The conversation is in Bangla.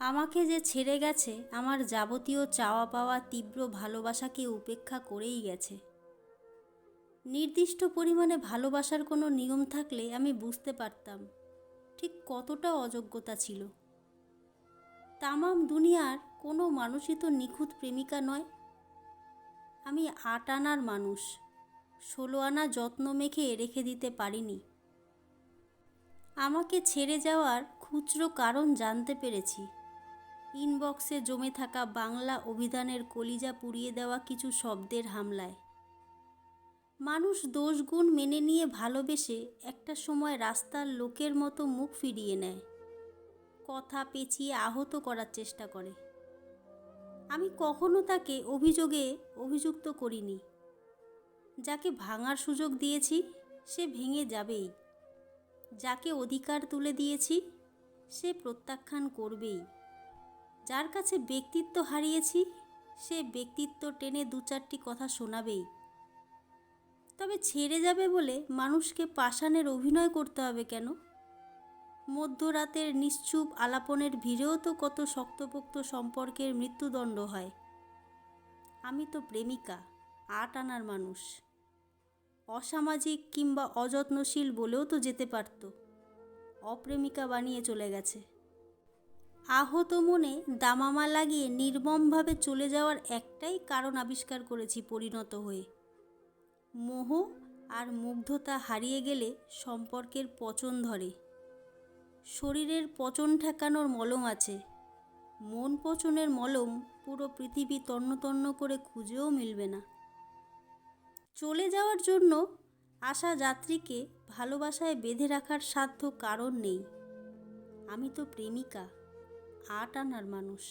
আমাকে যে ছেড়ে গেছে আমার যাবতীয় চাওয়া পাওয়া তীব্র ভালোবাসাকে উপেক্ষা করেই গেছে। নির্দিষ্ট পরিমাণে ভালোবাসার কোনো নিয়ম থাকলে আমি বুঝতে পারতাম ঠিক কতটা অযোগ্যতা ছিল। তামাম দুনিয়ার কোনো মানুষই তো নিখুঁত প্রেমিকা নয়। আমি ৮ আনার মানুষ, ১৬ আনা যত্ন মেখে রেখে দিতে পারিনি। আমাকে ছেড়ে যাওয়ার খুচরো কারণ জানতে পেরেছি ইনবক্সে জমে থাকা বাংলা অভিধানের কলিজা পুড়িয়ে দেওয়া কিছু শব্দের হামলায়। মানুষ দোষগুণ মেনে নিয়ে ভালোবেসে একটা সময় রাস্তার লোকের মতো মুখ ফিরিয়ে নেয়, কথা পেঁচিয়ে আহত করার চেষ্টা করে। আমি কখনো তাকে অভিযোগে অভিযুক্ত করিনি। যাকে ভাঙার সুযোগ দিয়েছি সে ভেঙে যাবেই, যাকে অধিকার তুলে দিয়েছি সে প্রত্যাখ্যান করবেই, যার কাছে ব্যক্তিত্ব হারিয়েছি সে ব্যক্তিত্ব টেনে ২-৪টি কথা শোনাবেই। তবে ছেড়ে যাবে বলে মানুষকে পাষাণের অভিনয় করতে হবে কেন? মধ্যরাতের নিশ্চুপ আলাপনের ভিড়েও তো কত শক্তপোক্ত সম্পর্কের মৃত্যুদণ্ড হয়। আমি তো প্রেমিকা, ৮ আনার মানুষ। অসামাজিক কিংবা অযত্নশীল বলেও তো যেতে পারত, অপ্রেমিকা বানিয়ে চলে গেছে। আহত মনে দামামা লাগিয়ে নির্মমভাবে চলে যাওয়ার একটাই কারণ আবিষ্কার করেছি পরিণত হয়ে। মোহ আর মুগ্ধতা হারিয়ে গেলে সম্পর্কের পচন ধরে। শরীরের পচন ঠেকানোর মলম আছে, মন পচনের মলম পুরো পৃথিবী তন্ন করে খুঁজেও মিলবে না। চলে যাওয়ার জন্য আসা যাত্রীকে ভালোবাসায় বেঁধে রাখার সাধ্য কারণ নেই। আমি তো প্রেমিকা, ৮ আনার মানুষ।